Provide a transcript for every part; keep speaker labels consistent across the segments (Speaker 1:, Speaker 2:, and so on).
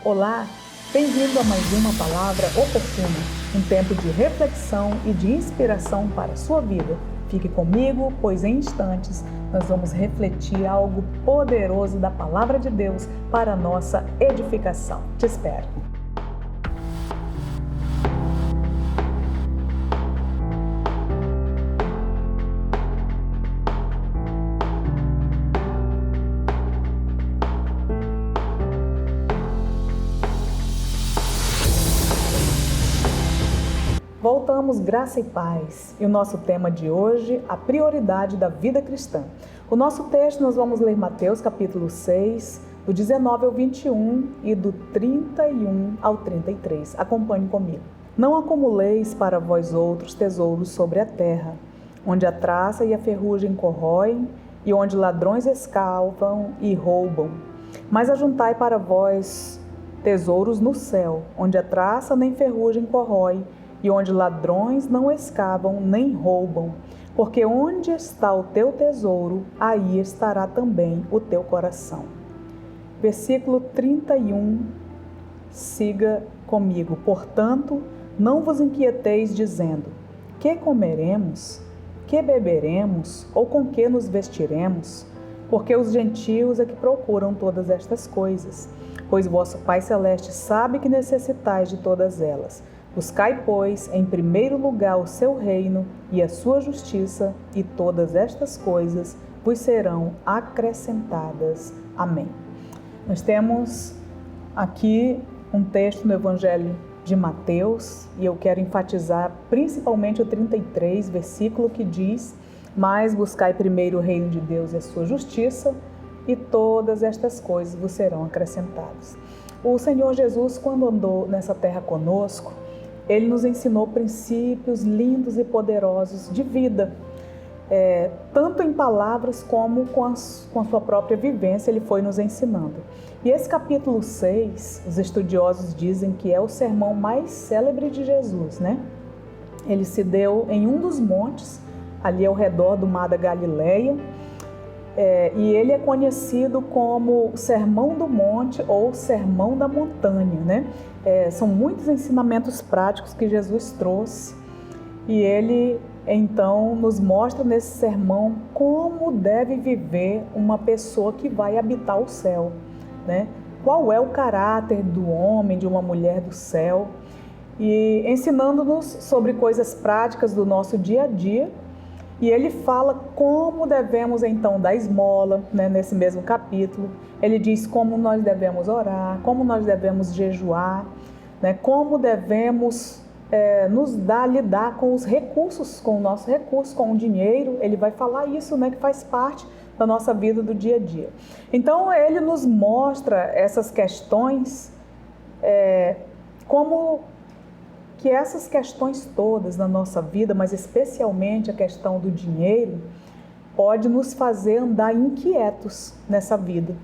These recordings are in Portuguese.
Speaker 1: Olá, bem-vindo a mais uma Palavra Oportuna, um tempo de reflexão e de inspiração para a sua vida. Fique comigo, pois em instantes nós vamos refletir algo poderoso da Palavra de Deus para a nossa edificação. Te espero. Voltamos, graça e paz. E o nosso tema de hoje, a prioridade da vida cristã. O nosso texto nós vamos ler Mateus capítulo 6, do 19 ao 21 e do 31 ao 33. Acompanhe comigo. Não acumuleis para vós outros tesouros sobre a terra, onde a traça e a ferrugem corroem e onde ladrões escavam e roubam. Mas ajuntai para vós tesouros no céu, onde a traça nem ferrugem corrói e onde ladrões não escavam nem roubam, porque onde está o teu tesouro, aí estará também o teu coração. Versículo 31, siga comigo. Portanto, não vos inquieteis dizendo, que comeremos, que beberemos, ou com que nos vestiremos? Porque os gentios é que procuram todas estas coisas, pois vosso Pai Celeste sabe que necessitais de todas elas. Buscai, pois, em primeiro lugar o seu reino e a sua justiça, e todas estas coisas vos serão acrescentadas. Amém. Nós temos aqui um texto no Evangelho de Mateus, e eu quero enfatizar principalmente o 33, versículo que diz: mas buscai primeiro o reino de Deus e a sua justiça, e todas estas coisas vos serão acrescentadas. O Senhor Jesus, quando andou nessa terra conosco, Ele nos ensinou princípios lindos e poderosos de vida, tanto em palavras como com a sua própria vivência, Ele foi nos ensinando. E esse capítulo 6, os estudiosos dizem que é o sermão mais célebre de Jesus, né? Ele se deu em um dos montes, ali ao redor do Mar da Galileia, e ele é conhecido como Sermão do Monte ou Sermão da Montanha, né? São muitos ensinamentos práticos que Jesus trouxe e ele então nos mostra nesse sermão como deve viver uma pessoa que vai habitar o céu, né? Qual é o caráter do homem, de uma mulher do céu, e ensinando-nos sobre coisas práticas do nosso dia a dia. E ele fala como devemos então dar esmola, né, nesse mesmo capítulo. Ele diz como nós devemos orar, como nós devemos jejuar, né, como devemos lidar com os recursos, com o nosso recurso, com o dinheiro. Ele vai falar isso, né, que faz parte da nossa vida do dia a dia. Então ele nos mostra essas questões, como que essas questões todas na nossa vida, mas especialmente a questão do dinheiro, pode nos fazer andar inquietos nessa vida,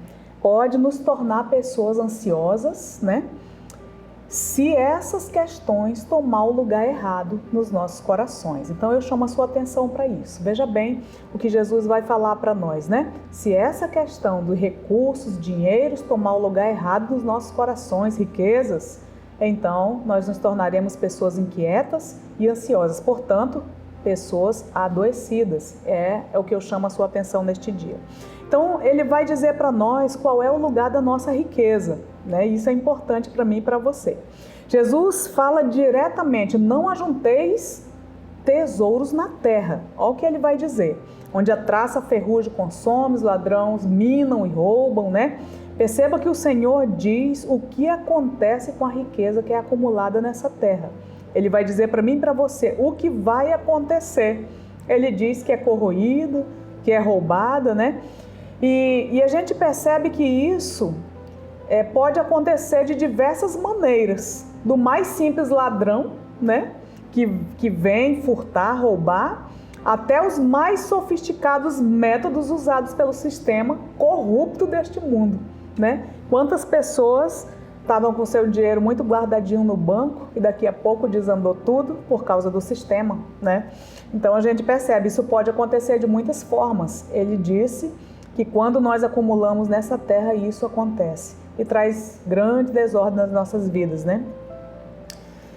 Speaker 1: pode nos tornar pessoas ansiosas, né? Se essas questões tomar o lugar errado nos nossos corações. Então eu chamo a sua atenção para isso. Veja bem o que Jesus vai falar para nós, né? Se essa questão dos recursos, dinheiros, tomar o lugar errado nos nossos corações, riquezas, então nós nos tornaremos pessoas inquietas e ansiosas, portanto, pessoas adoecidas. É o que eu chamo a sua atenção neste dia. Então, ele vai dizer para nós qual é o lugar da nossa riqueza, né? Isso é importante para mim e para você. Jesus fala diretamente: não ajunteis tesouros na terra. Olha o que ele vai dizer: onde a traça, a ferrugem consome, os ladrões minam e roubam, né? Perceba que o Senhor diz o que acontece com a riqueza que é acumulada nessa terra. Ele vai dizer para mim e para você o que vai acontecer. Ele diz que é corroído, que é roubada, né? E a gente percebe que isso pode acontecer de diversas maneiras. Do mais simples ladrão, né? Que vem furtar, roubar, até os mais sofisticados métodos usados pelo sistema corrupto deste mundo, né? Quantas pessoas estavam com seu dinheiro muito guardadinho no banco e daqui a pouco desandou tudo por causa do sistema, né? Então a gente percebe, isso pode acontecer de muitas formas. Ele disse que quando nós acumulamos nessa terra, isso acontece. e traz grande desordem nas nossas vidas, né?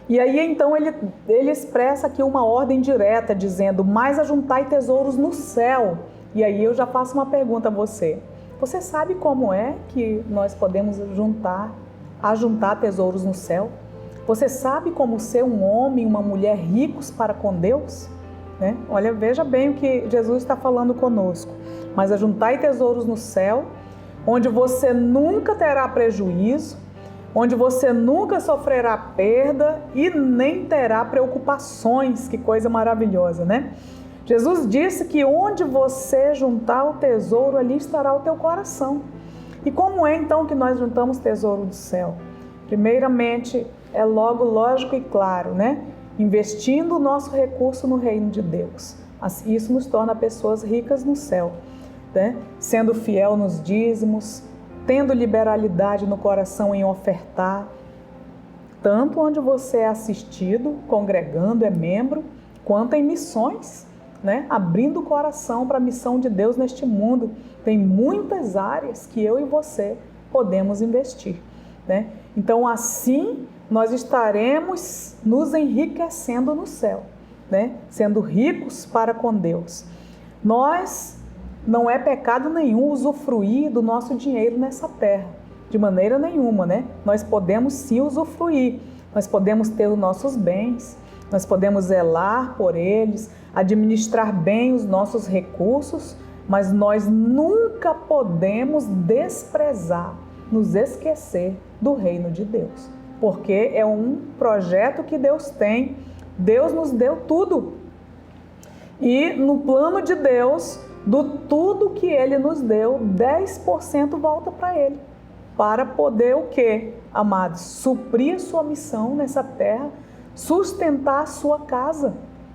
Speaker 1: E aí então ele expressa aqui uma ordem direta, dizendo: mas ajuntai tesouros no céu. E aí eu já faço uma pergunta a você. Você sabe como é que nós podemos ajuntar tesouros no céu? Você sabe como ser um homem e uma mulher ricos para com Deus? Né? Olha, veja bem o que Jesus está falando conosco. Mas ajuntai tesouros no céu, onde você nunca terá prejuízo, onde você nunca sofrerá perda e nem terá preocupações. Que coisa maravilhosa, né? Jesus disse que onde você juntar o tesouro, ali estará o teu coração. E como é então que nós juntamos tesouro do céu? Primeiramente, é logo lógico e claro, né? Investindo o nosso recurso no reino de Deus. Isso nos torna pessoas ricas no céu, né? Sendo fiel nos dízimos, tendo liberalidade no coração em ofertar, tanto onde você é assistido, congregando, é membro, quanto em missões, né? Abrindo o coração para a missão de Deus neste mundo. Tem muitas áreas que eu e você podemos investir, né? Então, assim, nós estaremos nos enriquecendo no céu, né? Sendo ricos para com Deus. Não é pecado nenhum usufruir do nosso dinheiro nessa terra, de maneira nenhuma, né? Nós podemos sim usufruir, nós podemos ter os nossos bens, nós podemos zelar por eles, administrar bem os nossos recursos, mas nós nunca podemos desprezar, nos esquecer do reino de Deus, porque é um projeto que Deus tem. Deus nos deu tudo, e no plano de Deus, do tudo que Ele nos deu, 10% volta para Ele, para poder o quê, amados? Suprir a sua missão nessa terra, sustentar a sua casa,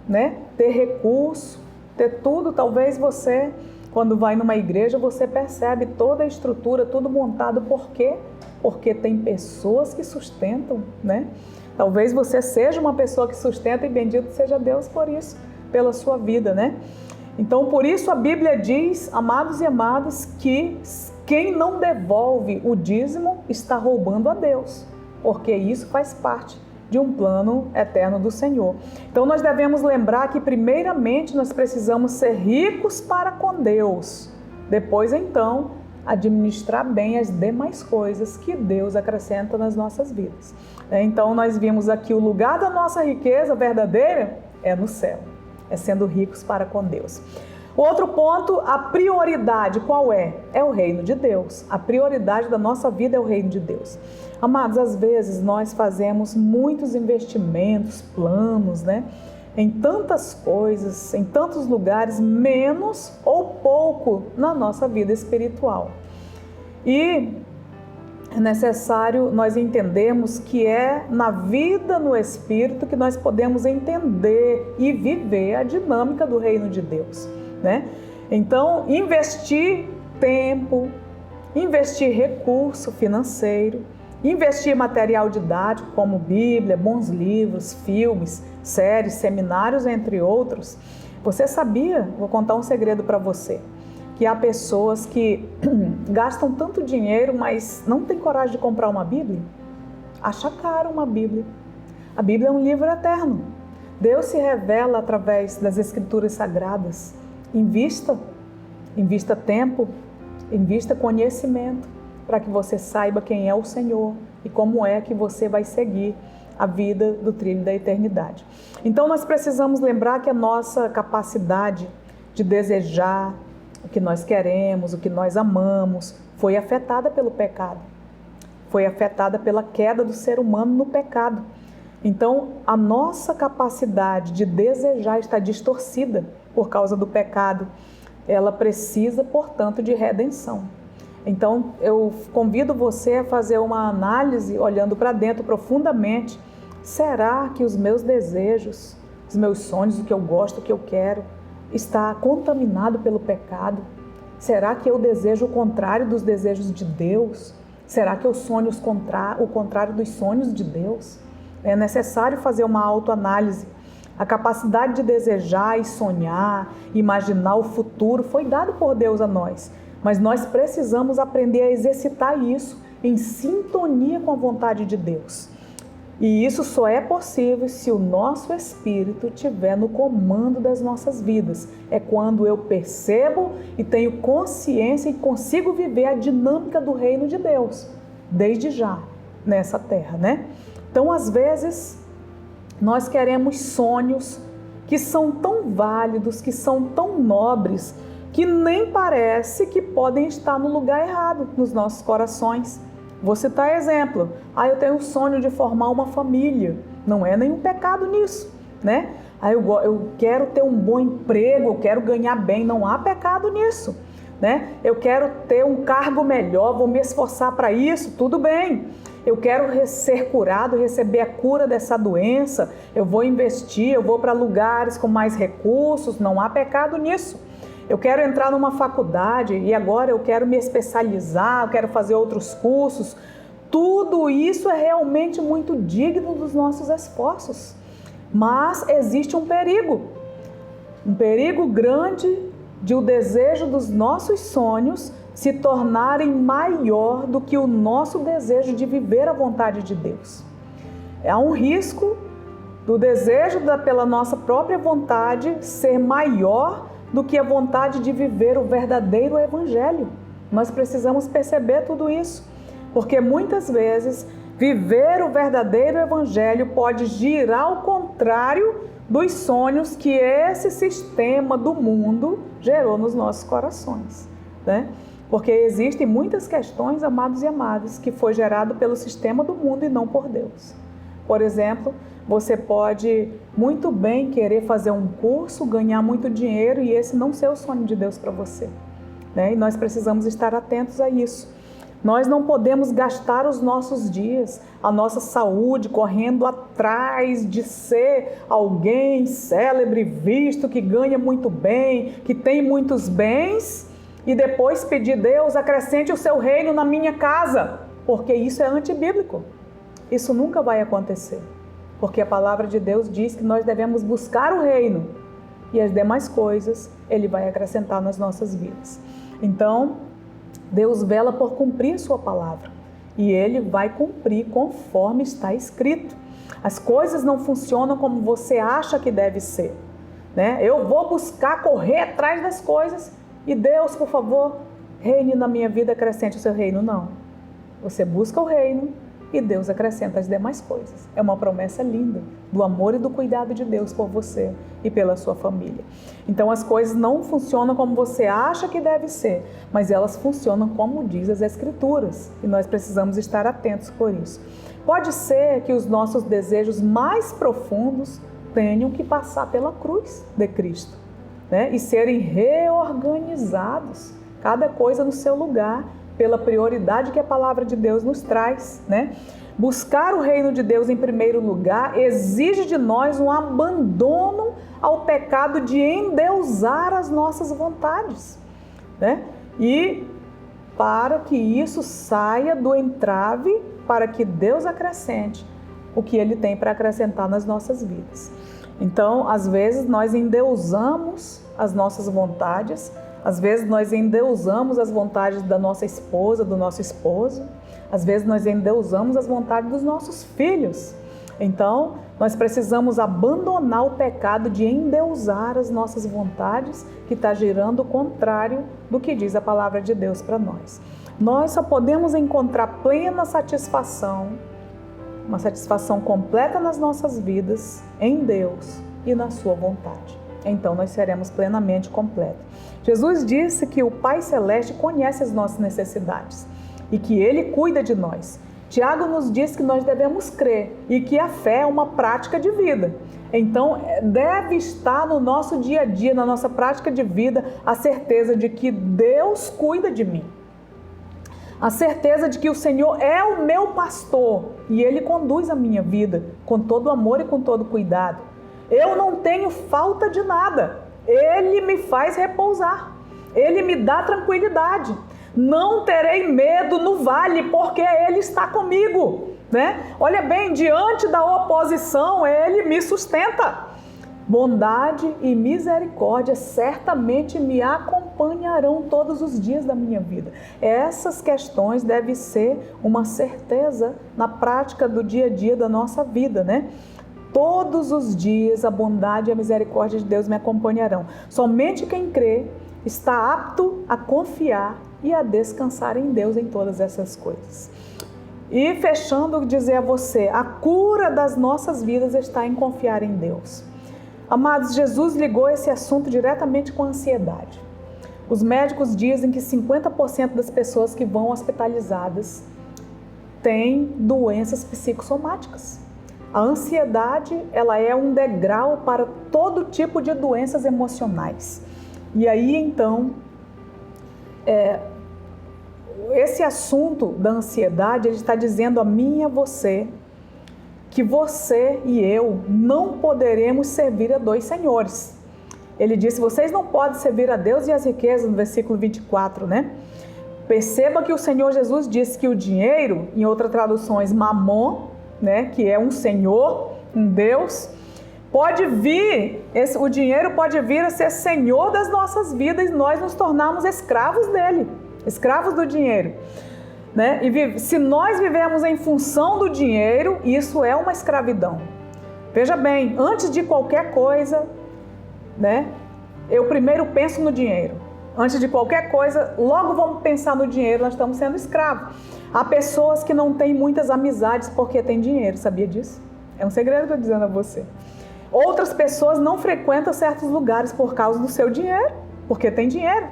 Speaker 1: né? Ter recurso, ter tudo. Talvez você, quando vai numa igreja, você percebe toda a estrutura, tudo montado. Por quê? Porque tem pessoas que sustentam, né? Talvez você seja uma pessoa que sustenta, e bendito seja Deus por isso, pela sua vida, né? Então, por isso a Bíblia diz, amados e amadas, que quem não devolve o dízimo está roubando a Deus, porque isso faz parte de um plano eterno do Senhor. Então, nós devemos lembrar que, primeiramente, nós precisamos ser ricos para com Deus. Depois, então, administrar bem as demais coisas que Deus acrescenta nas nossas vidas. Então, nós vimos aqui o lugar da nossa riqueza verdadeira é no céu, é sendo ricos para com Deus. Outro ponto, a prioridade, qual é? É o reino de Deus. A prioridade da nossa vida é o reino de Deus. Amados, às vezes nós fazemos muitos investimentos, planos, né? Em tantas coisas, em tantos lugares, menos ou pouco na nossa vida espiritual. E é necessário nós entendermos que é na vida no Espírito que nós podemos entender e viver a dinâmica do reino de Deus, né? Então, investir tempo, investir recurso financeiro, investir material didático como Bíblia, bons livros, filmes, séries, seminários, entre outros. Você sabia, vou contar um segredo para você, que há pessoas que gastam tanto dinheiro, mas não têm coragem de comprar uma Bíblia? Acha caro uma Bíblia. A Bíblia é um livro eterno. Deus se revela através das Escrituras Sagradas. Invista tempo, invista conhecimento, para que você saiba quem é o Senhor e como é que você vai seguir a vida do trilho da eternidade. Então, nós precisamos lembrar que a nossa capacidade de desejar o que nós queremos, o que nós amamos, foi afetada pelo pecado. Foi afetada pela queda do ser humano no pecado. Então, a nossa capacidade de desejar está distorcida por causa do pecado. Ela precisa, portanto, de redenção. Então, eu convido você a fazer uma análise, olhando para dentro profundamente. Será que os meus desejos, os meus sonhos, o que eu gosto, o que eu quero, está contaminado pelo pecado? Será que eu desejo o contrário dos desejos de Deus? Será que eu sonho o contrário dos sonhos de Deus? É necessário fazer uma autoanálise. A capacidade de desejar e sonhar, imaginar o futuro, foi dado por Deus a nós. Mas nós precisamos aprender a exercitar isso em sintonia com a vontade de Deus. E isso só é possível se o nosso espírito estiver no comando das nossas vidas. É quando eu percebo e tenho consciência e consigo viver a dinâmica do reino de Deus, desde já, nessa terra, né? Então, às vezes, nós queremos sonhos que são tão válidos, que são tão nobres, que nem parece que podem estar no lugar errado nos nossos corações. Vou citar exemplo. Eu tenho o sonho de formar uma família. Não é nenhum pecado nisso, né? Eu quero ter um bom emprego, eu quero ganhar bem. Não há pecado nisso, né? Eu quero ter um cargo melhor, vou me esforçar para isso, tudo bem. Eu quero ser curado, receber a cura dessa doença. Eu vou investir, eu vou para lugares com mais recursos. Não há pecado nisso. Eu quero entrar numa faculdade e agora eu quero me especializar, eu quero fazer outros cursos. Tudo isso é realmente muito digno dos nossos esforços. Mas existe um perigo grande de o desejo dos nossos sonhos se tornarem maior do que o nosso desejo de viver a vontade de Deus. Há um risco do desejo pela nossa própria vontade ser maior do que a vontade de viver o verdadeiro evangelho. Nós precisamos perceber tudo isso, porque muitas vezes viver o verdadeiro evangelho pode girar ao contrário dos sonhos que esse sistema do mundo gerou nos nossos corações, né? Porque existem muitas questões, amados e amadas, que foi gerado pelo sistema do mundo e não por Deus. Por exemplo, você pode muito bem querer fazer um curso, ganhar muito dinheiro e esse não ser o sonho de Deus para você, né? E nós precisamos estar atentos a isso. Nós não podemos gastar os nossos dias, a nossa saúde, correndo atrás de ser alguém célebre, visto, que ganha muito bem, que tem muitos bens, e depois pedir: Deus, acrescente o seu reino na minha casa, porque isso é antibíblico. Isso nunca vai acontecer, porque a palavra de Deus diz que nós devemos buscar o reino e as demais coisas Ele vai acrescentar nas nossas vidas. Então, Deus vela por cumprir sua palavra e Ele vai cumprir conforme está escrito. As coisas não funcionam como você acha que deve ser, né? Eu vou buscar correr atrás das coisas e Deus, por favor, reine na minha vida, acrescente o seu reino. Não. Você busca o reino e Deus acrescenta as demais coisas. É uma promessa linda do amor e do cuidado de Deus por você e pela sua família. Então as coisas não funcionam como você acha que deve ser, mas elas funcionam como diz as Escrituras e nós precisamos estar atentos por isso. Pode ser que os nossos desejos mais profundos tenham que passar pela cruz de Cristo, né? E serem reorganizados, cada coisa no seu lugar, pela prioridade que a palavra de Deus nos traz, né? Buscar o reino de Deus em primeiro lugar exige de nós um abandono ao pecado de endeusar as nossas vontades, né? E para que isso saia do entrave, para que Deus acrescente o que Ele tem para acrescentar nas nossas vidas. Então, às vezes nós endeusamos as nossas vontades. Às vezes nós endeusamos as vontades da nossa esposa, do nosso esposo. Às vezes nós endeusamos as vontades dos nossos filhos. Então, nós precisamos abandonar o pecado de endeusar as nossas vontades, que está girando o contrário do que diz a palavra de Deus para nós. Nós só podemos encontrar plena satisfação, uma satisfação completa nas nossas vidas, em Deus e na sua vontade. Então nós seremos plenamente completos. Jesus disse que o Pai Celeste conhece as nossas necessidades e que Ele cuida de nós. Tiago nos diz que nós devemos crer e que a fé é uma prática de vida. Então deve estar no nosso dia a dia, na nossa prática de vida, a certeza de que Deus cuida de mim. A certeza de que o Senhor é o meu pastor e Ele conduz a minha vida com todo amor e com todo cuidado. Eu não tenho falta de nada. Ele me faz repousar. Ele me dá tranquilidade. Não terei medo no vale, porque Ele está comigo, né? Olha bem, diante da oposição, Ele me sustenta. Bondade e misericórdia certamente me acompanharão todos os dias da minha vida. Essas questões devem ser uma certeza na prática do dia a dia da nossa vida, né? Todos os dias a bondade e a misericórdia de Deus me acompanharão. Somente quem crê está apto a confiar e a descansar em Deus em todas essas coisas. E fechando, dizer a você, a cura das nossas vidas está em confiar em Deus. Amados, Jesus ligou esse assunto diretamente com a ansiedade. Os médicos dizem que 50% das pessoas que vão hospitalizadas têm doenças psicossomáticas. A ansiedade, ela é um degrau para todo tipo de doenças emocionais. E aí, então, esse assunto da ansiedade, ele está dizendo a mim e a você que você e eu não poderemos servir a dois senhores. Ele disse, vocês não podem servir a Deus e as riquezas, no versículo 24, né? Perceba que o Senhor Jesus disse que o dinheiro, em outras traduções, mamon, né, que é um senhor, um Deus, pode vir, o dinheiro pode vir a ser senhor das nossas vidas e nós nos tornarmos escravos dele, escravos do dinheiro. Né? E se nós vivemos em função do dinheiro, isso é uma escravidão. Veja bem, antes de qualquer coisa, né, eu primeiro penso no dinheiro. Antes de qualquer coisa, logo vamos pensar no dinheiro, nós estamos sendo escravos. Há pessoas que não têm muitas amizades porque têm dinheiro, sabia disso? É um segredo que eu estou dizendo a você. Outras pessoas não frequentam certos lugares por causa do seu dinheiro, porque tem dinheiro.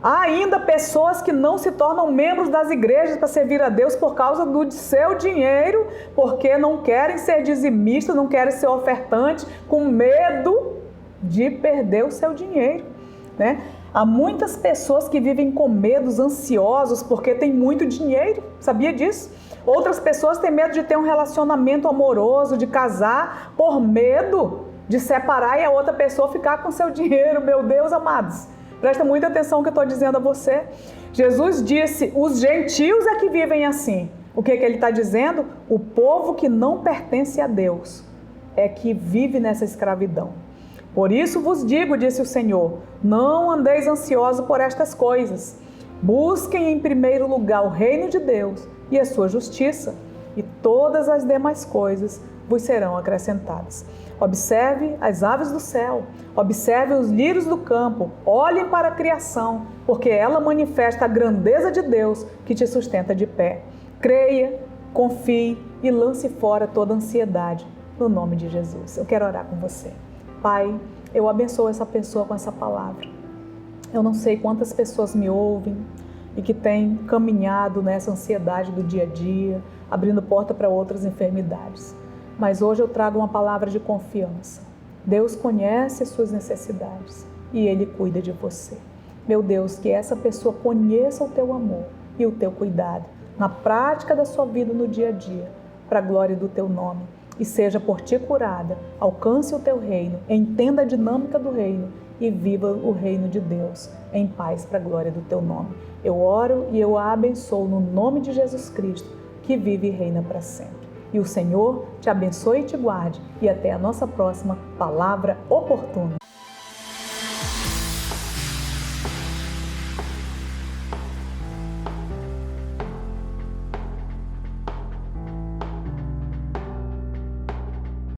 Speaker 1: Há ainda pessoas que não se tornam membros das igrejas para servir a Deus por causa do seu dinheiro, porque não querem ser dizimistas, não querem ser ofertantes, com medo de perder o seu dinheiro, né? Há muitas pessoas que vivem com medos, ansiosos, porque têm muito dinheiro, sabia disso? Outras pessoas têm medo de ter um relacionamento amoroso, de casar, por medo de separar e a outra pessoa ficar com seu dinheiro. Meu Deus, amados. Presta muita atenção no que eu estou dizendo a você. Jesus disse, os gentios é que vivem assim. O que ele está dizendo? O povo que não pertence a Deus é que vive nessa escravidão. Por isso vos digo, disse o Senhor, não andeis ansiosos por estas coisas. Busquem em primeiro lugar o reino de Deus e a sua justiça, e todas as demais coisas vos serão acrescentadas. Observe as aves do céu, observe os lírios do campo, olhem para a criação, porque ela manifesta a grandeza de Deus que te sustenta de pé. Creia, confie e lance fora toda ansiedade, no nome de Jesus. Eu quero orar com você. Pai, eu abençoo essa pessoa com essa palavra. Eu não sei quantas pessoas me ouvem e que têm caminhado nessa ansiedade do dia a dia, abrindo porta para outras enfermidades. Mas hoje eu trago uma palavra de confiança. Deus conhece as suas necessidades e Ele cuida de você. Meu Deus, que essa pessoa conheça o teu amor e o teu cuidado na prática da sua vida no dia a dia, para a glória do teu nome. E seja por ti curada, alcance o teu reino, entenda a dinâmica do reino e viva o reino de Deus em paz para a glória do teu nome. Eu oro e eu a abençoo no nome de Jesus Cristo, que vive e reina para sempre. E o Senhor te abençoe e te guarde. E até a nossa próxima Palavra Oportuna.